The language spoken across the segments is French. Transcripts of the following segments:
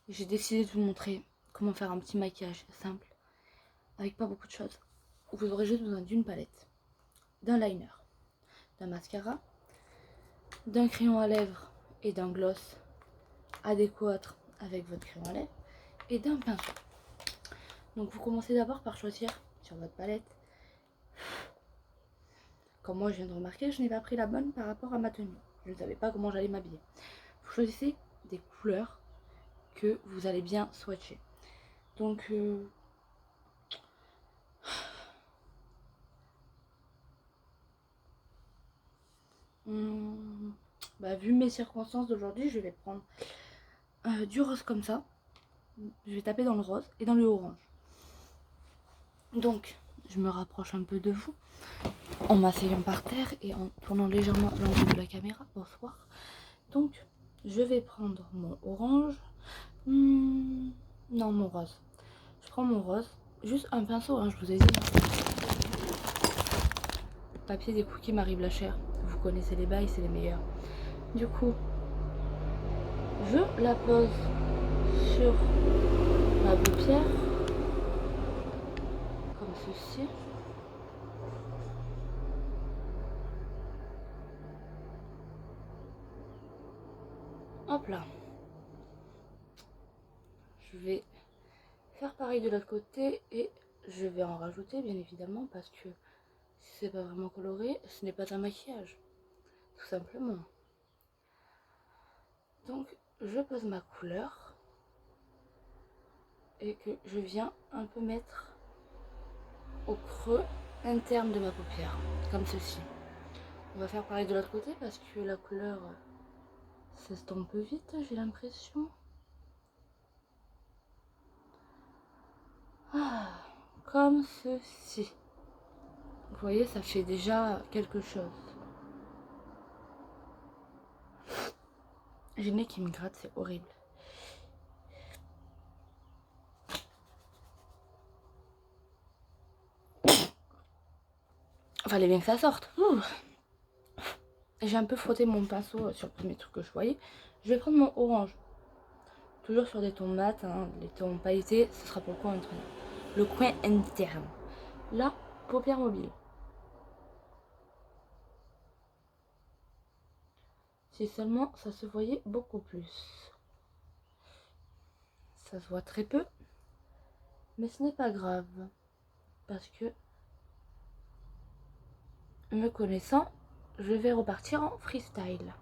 J'ai décidé de vous montrer comment faire un petit maquillage simple avec pas beaucoup de choses. Vous aurez juste besoin d'une palette, d'un liner, d'un mascara, d'un crayon à lèvres et d'un gloss adéquat avec votre crayon à lèvres et d'un pinceau. Donc vous commencez d'abord par choisir sur votre palette. Comme moi je viens de remarquer, je n'ai pas pris la bonne par rapport à ma tenue. Je ne savais pas comment j'allais m'habiller. Vous choisissez des couleurs que vous allez bien swatcher. Donc vu mes circonstances d'aujourd'hui, je vais prendre du rose comme ça. Je vais taper dans le rose et dans le orange. Donc je me rapproche un peu de vous en m'asseyant par terre et en tournant légèrement l'angle de la caméra. Bonsoir. Donc je vais prendre mon orange. Non, mon rose. Je prends mon rose. Juste un pinceau, hein, je vous ai dit. Papier des cookies Marie Blachère. Vous connaissez les bails, c'est les meilleurs. Du coup, je la pose sur ma paupière. Comme ceci. Hop là. Je vais faire pareil de l'autre côté et je vais en rajouter bien évidemment parce que si c'est pas vraiment coloré, ce n'est pas un maquillage. Tout simplement. Donc je pose ma couleur et que je viens un peu mettre au creux interne de ma paupière, comme ceci. On va faire pareil de l'autre côté parce que la couleur s'estompe vite, j'ai l'impression. Comme ceci. Vous voyez, ça fait déjà quelque chose. J'ai le nez qui me gratte, c'est horrible. Fallait bien que ça sorte. J'ai un peu frotté mon pinceau sur le premier truc que je voyais. Je vais prendre mon orange. Toujours sur des tons mat, hein, les tons pailletés, ce sera pour le coin interne. Là, paupière mobile. Si seulement ça se voyait beaucoup plus. Ça se voit très peu, mais ce n'est pas grave. Parce que, me connaissant, je vais repartir en freestyle.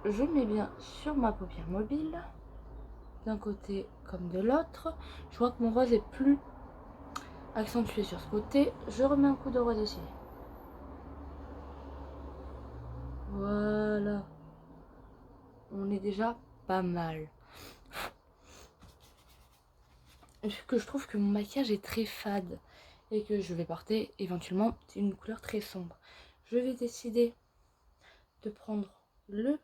Je mets bien sur ma paupière mobile, d'un côté comme de l'autre. Je vois que mon rose est plus accentué sur ce côté. Je remets un coup de rose ici. Voilà. On est déjà pas mal. Vu que je trouve que mon maquillage est très fade et que je vais porter éventuellement une couleur très sombre, je vais décider de prendre le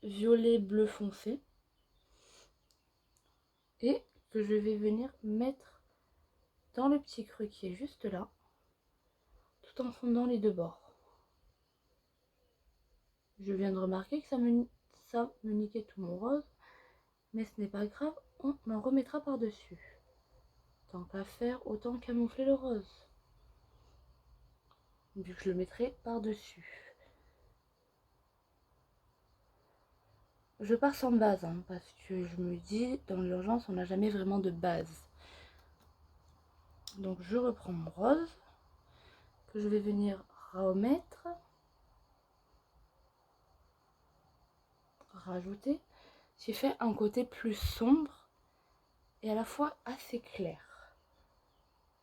violet bleu foncé et que je vais venir mettre dans le petit creux qui est juste là, tout en fondant les deux bords. Je viens de remarquer que ça me niquait tout mon rose, mais ce n'est pas grave, on en remettra par-dessus. Tant qu'à faire, autant camoufler le rose, vu que je le mettrai par-dessus. Je pars sans base, hein, parce que je me dis, dans l'urgence, on n'a jamais vraiment de base. Donc je reprends mon rose, que je vais venir remettre, rajouter, ce qui fait un côté plus sombre et à la fois assez clair.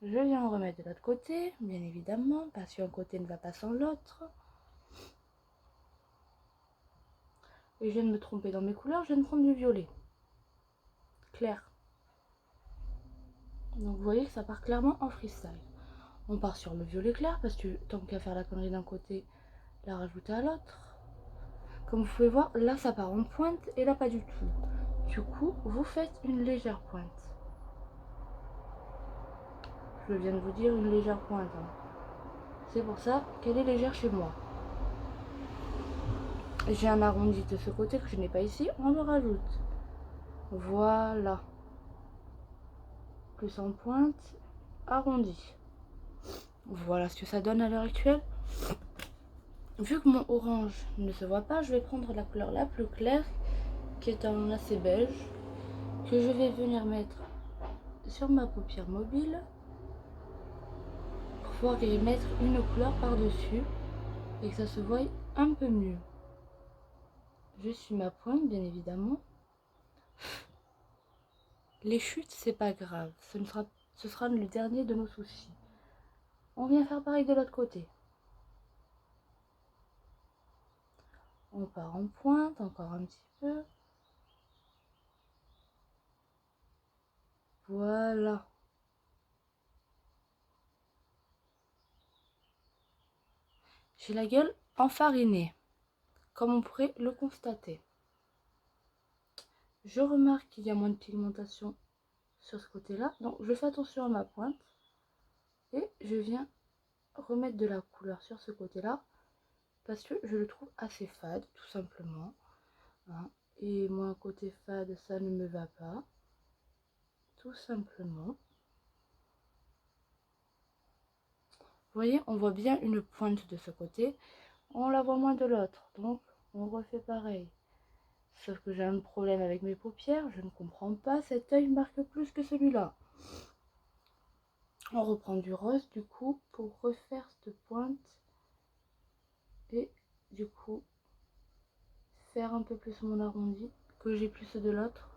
Je viens en remettre de l'autre côté, bien évidemment, parce qu'un côté ne va pas sans l'autre. Et je viens de me tromper dans mes couleurs, je viens de prendre du violet clair. Donc vous voyez que ça part clairement en freestyle. On part sur le violet clair parce que tant qu'à faire la connerie d'un côté, la rajouter à l'autre. Comme vous pouvez voir, là ça part en pointe et là pas du tout. Du coup, vous faites une légère pointe. Je viens de vous dire une légère pointe. Hein. C'est pour ça qu'elle est légère chez moi. J'ai un arrondi de ce côté que je n'ai pas ici, on le rajoute. Voilà. Plus en pointe, arrondi. Voilà ce que ça donne à l'heure actuelle. Vu que mon orange ne se voit pas, je vais prendre la couleur la plus claire, qui est un assez beige, que je vais venir mettre sur ma paupière mobile pour pouvoir y mettre une couleur par-dessus et que ça se voie un peu mieux. Je suis ma pointe, bien évidemment. Les chutes, c'est pas grave, ce sera le dernier de nos soucis. On vient faire pareil de l'autre côté. On part en pointe, encore un petit peu. Voilà. J'ai la gueule enfarinée, comme on pourrait le constater. Je remarque qu'il y a moins de pigmentation sur ce côté-là, donc je fais attention à ma pointe. Et je viens remettre de la couleur sur ce côté-là, parce que je le trouve assez fade, tout simplement. Hein. Et moi, côté fade, ça ne me va pas. Tout simplement. Vous voyez, on voit bien une pointe de ce côté. On la voit moins de l'autre. Donc, on refait pareil. Sauf que j'ai un problème avec mes paupières. Je ne comprends pas. Cet œil marque plus que celui-là. On reprend du rose, du coup, pour refaire cette pointe. Et, du coup, faire un peu plus mon arrondi. Que j'ai plus de l'autre.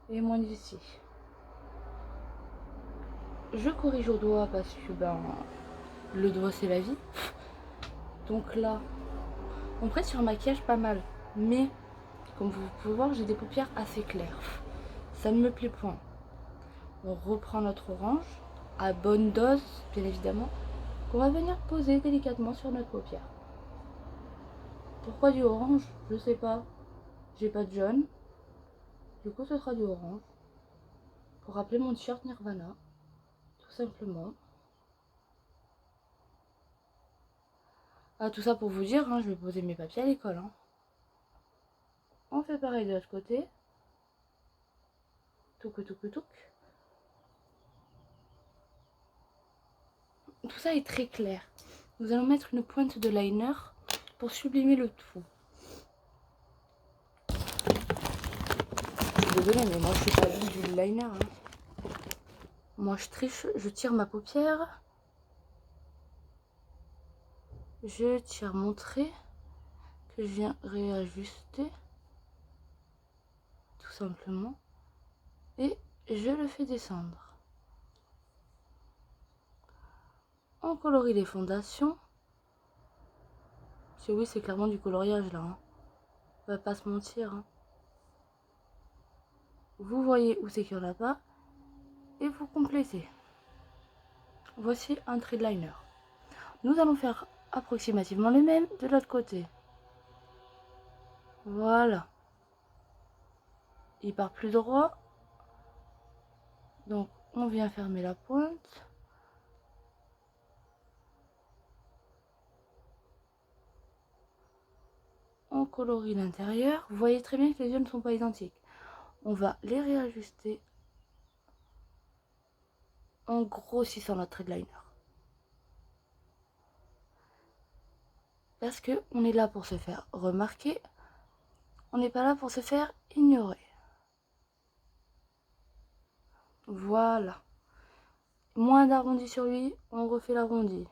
Et moins d'ici. Je corrige au doigt parce que, le doigt, c'est la vie. Donc là, on prête sur un maquillage pas mal. Mais comme vous pouvez voir, j'ai des paupières assez claires. Ça ne me plaît point. On reprend notre orange, à bonne dose, bien évidemment, qu'on va venir poser délicatement sur notre paupière. Pourquoi du orange? Je sais pas. J'ai pas de jaune. Du coup, ce sera du orange. Pour rappeler mon t-shirt Nirvana. Tout simplement. Ah, tout ça pour vous dire, hein, je vais poser mes papiers à l'école. Hein. On fait pareil de l'autre côté. Touc, touc, touc. Tout ça est très clair. Nous allons mettre une pointe de liner pour sublimer le tout. Je suis désolée, mais moi je suis pas du liner. Hein. Moi je triche, je tire ma paupière. Je tire mon trait que je viens réajuster. Tout simplement. Et je le fais descendre. On colorie les fondations. Parce que oui, c'est clairement du coloriage là. Hein. On va pas se mentir. Hein. Vous voyez où c'est qu'il n'y en a pas. Et vous complétez. Voici un trait de liner. Nous allons faire approximativement le même de l'autre côté. Voilà. Il part plus droit. Donc on vient fermer la pointe. On colorie l'intérieur. Vous voyez très bien que les yeux ne sont pas identiques. On va les réajuster en grossissant notre trait de liner. Parce que on est là pour se faire remarquer. On n'est pas là pour se faire ignorer. Voilà. Moins d'arrondi sur lui, on refait l'arrondi.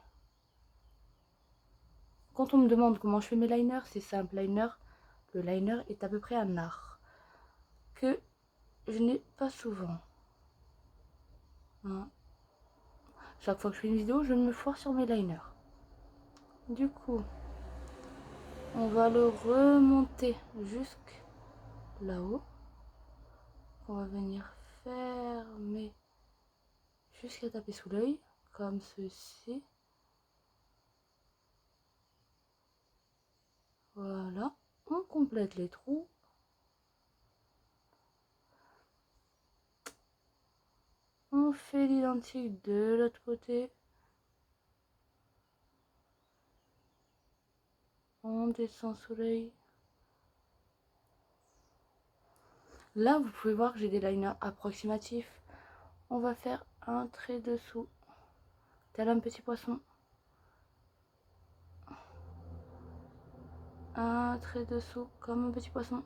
Quand on me demande comment je fais mes liners, c'est simple. Le liner est à peu près un art que je n'ai pas souvent. Hein. Chaque fois que je fais une vidéo, je me foire sur mes liners. Du coup, on va le remonter jusque là-haut. On va venir fermer jusqu'à taper sous l'œil, comme ceci. Voilà, on complète les trous. On fait l'identique de l'autre côté. On descend sous l'œil Là, vous pouvez voir que j'ai des liners approximatifs. On va faire un trait dessous, tel un petit poisson. Un trait dessous, comme un petit poisson.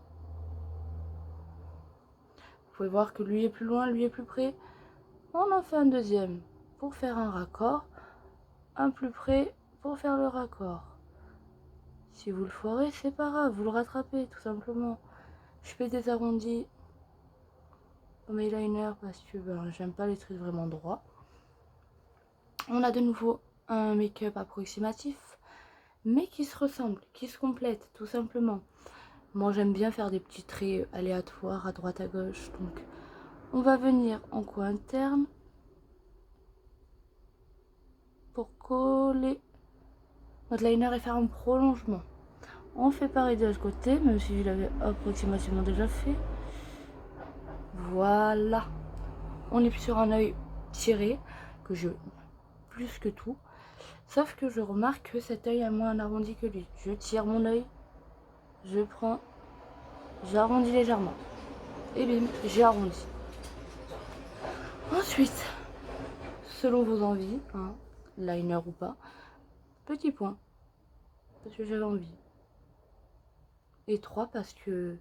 Vous pouvez voir que lui est plus loin, lui est plus près. On en fait un deuxième pour faire un raccord. Un plus près pour faire le raccord. Si vous le foirez, c'est pas grave, vous le rattrapez tout simplement. Je fais des arrondis au eyeliner parce que j'aime pas les traits vraiment droits. On a de nouveau un make-up approximatif, mais qui se ressemble, qui se complète tout simplement. Moi j'aime bien faire des petits traits aléatoires à droite à gauche, donc on va venir en coin interne pour coller notre liner et faire un prolongement. On fait pareil de l'autre côté, même si je l'avais approximativement déjà fait. Voilà. On est sur un œil tiré, que je... plus que tout. Sauf que je remarque que cet œil a moins arrondi que lui. Je tire mon œil, je prends, j'arrondis légèrement. Et bim, j'ai arrondi. Ensuite, selon vos envies, hein, liner ou pas, petit point, parce que j'avais envie. Et 3 parce que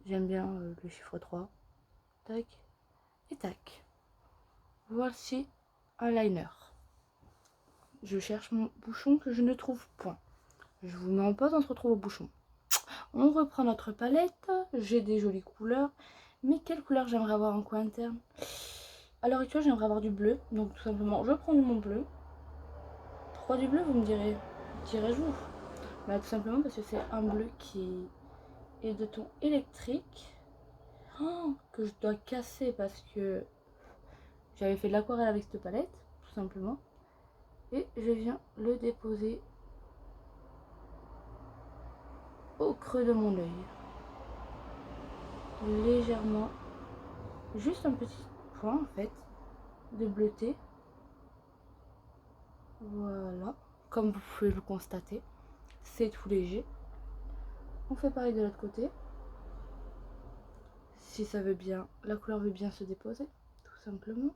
j'aime bien le chiffre 3. Tac et tac. Voici un liner. Je cherche mon bouchon que je ne trouve point. Je vous mets en pause, on se retrouve au bouchon. On reprend notre palette. J'ai des jolies couleurs. Mais quelle couleur j'aimerais avoir en coin interne? À l'heure actuelle, j'aimerais avoir du bleu. Donc tout simplement, je prends mon bleu. Pourquoi du bleu, vous me direz? Direz-vous? Bah, tout simplement parce que c'est un bleu qui est de ton électrique. Oh, que je dois casser parce que j'avais fait de l'aquarelle avec cette palette, tout simplement. Et je viens le déposer au creux de mon œil. Légèrement. Juste un petit point en fait de bleuté. Voilà. Comme vous pouvez le constater, c'est tout léger. On fait pareil de l'autre côté. Si ça veut bien, la couleur veut bien se déposer, tout simplement.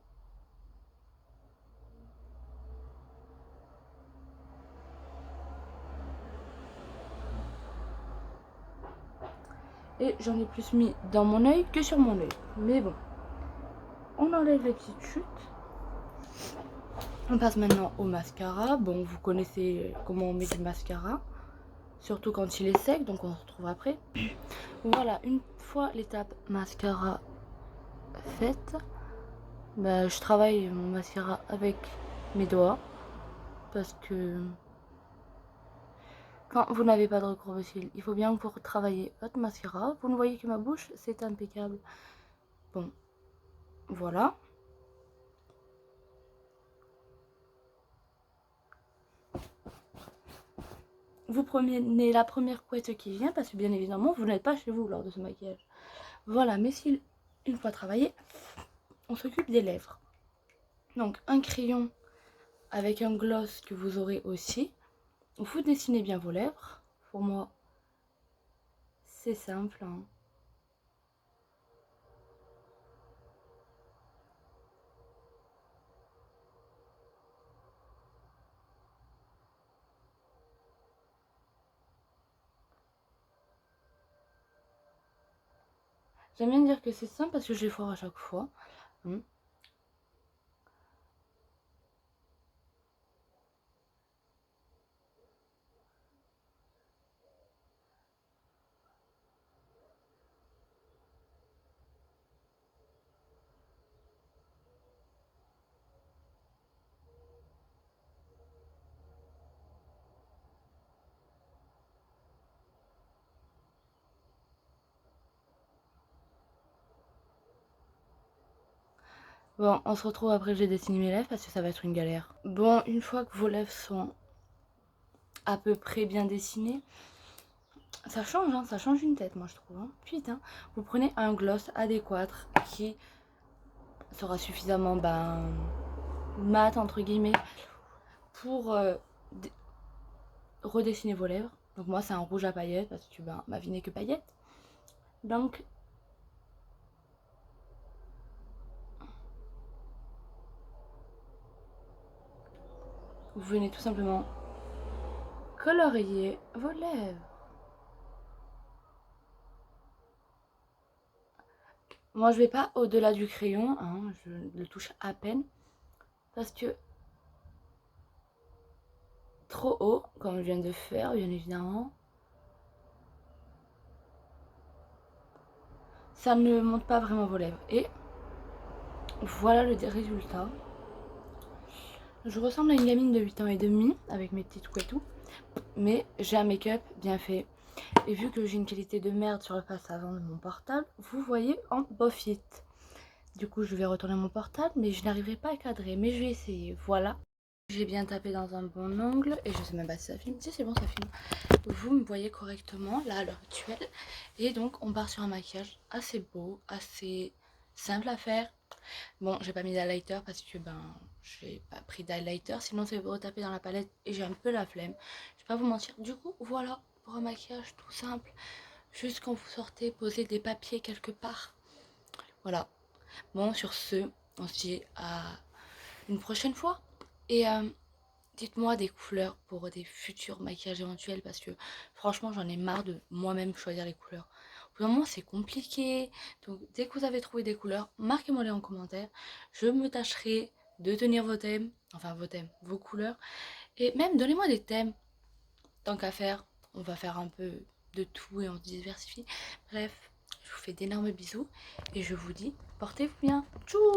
Et j'en ai plus mis dans mon œil que sur mon œil. Mais bon, on enlève les petites chutes. On passe maintenant au mascara. Bon, vous connaissez comment on met du mascara. Surtout quand il est sec, donc on se retrouve après. Voilà, une fois l'étape mascara faite, bah, je travaille mon mascara avec mes doigts. Parce que quand vous n'avez pas de recourbe cils, il faut bien pour travailler votre mascara. Vous ne voyez que ma bouche, c'est impeccable. Bon, voilà. Vous prenez la première couette qui vient parce que bien évidemment, vous n'êtes pas chez vous lors de ce maquillage. Voilà, mes cils, une fois travaillés, on s'occupe des lèvres. Donc, un crayon avec un gloss que vous aurez aussi. Vous dessinez bien vos lèvres. Pour moi, c'est simple, hein. J'aime bien dire que c'est simple parce que je les foire à chaque fois. Bon, on se retrouve après que j'ai dessiné mes lèvres parce que ça va être une galère. Bon, une fois que vos lèvres sont à peu près bien dessinées, ça change, hein, ça change une tête, moi je trouve. Hein. Putain, vous prenez un gloss adéquat qui sera suffisamment mat, entre guillemets, pour redessiner vos lèvres. Donc moi c'est un rouge à paillettes parce que ma vie n'est que paillettes. Donc vous venez tout simplement colorier vos lèvres. Moi, je vais pas au-delà du crayon, hein, je le touche à peine parce que trop haut, comme je viens de faire, bien évidemment, ça ne monte pas vraiment vos lèvres. Et voilà le résultat. Je ressemble à une gamine de 8 ans et demi avec mes petites couettes, mais j'ai un make-up bien fait. Et vu que j'ai une qualité de merde sur le face avant de mon portable, vous voyez en bof-it. Du coup, je vais retourner mon portable, mais je n'arriverai pas à cadrer. Mais je vais essayer. Voilà. J'ai bien tapé dans un bon angle et je sais même pas si ça filme. Si c'est bon, ça filme. Vous me voyez correctement là à l'heure actuelle. Et donc, on part sur un maquillage assez beau, assez simple à faire. Bon, j'ai pas mis d'highlighter parce que j'ai pas pris d'highlighter. Sinon, c'est vous retaper dans la palette et j'ai un peu la flemme. Je vais pas vous mentir. Du coup, voilà pour un maquillage tout simple. Juste quand vous sortez, posez des papiers quelque part. Voilà. Bon, sur ce, on se dit à une prochaine fois. Et dites-moi des couleurs pour des futurs maquillages éventuels parce que franchement, j'en ai marre de moi-même choisir les couleurs. Au bout d'un moment, c'est compliqué. Donc, dès que vous avez trouvé des couleurs, marquez-moi-les en commentaire. Je me tâcherai de tenir vos thèmes, enfin vos thèmes, vos couleurs. Et même, donnez-moi des thèmes. Tant qu'à faire, on va faire un peu de tout et on se diversifie. Bref, je vous fais d'énormes bisous et je vous dis, portez-vous bien. Tchou!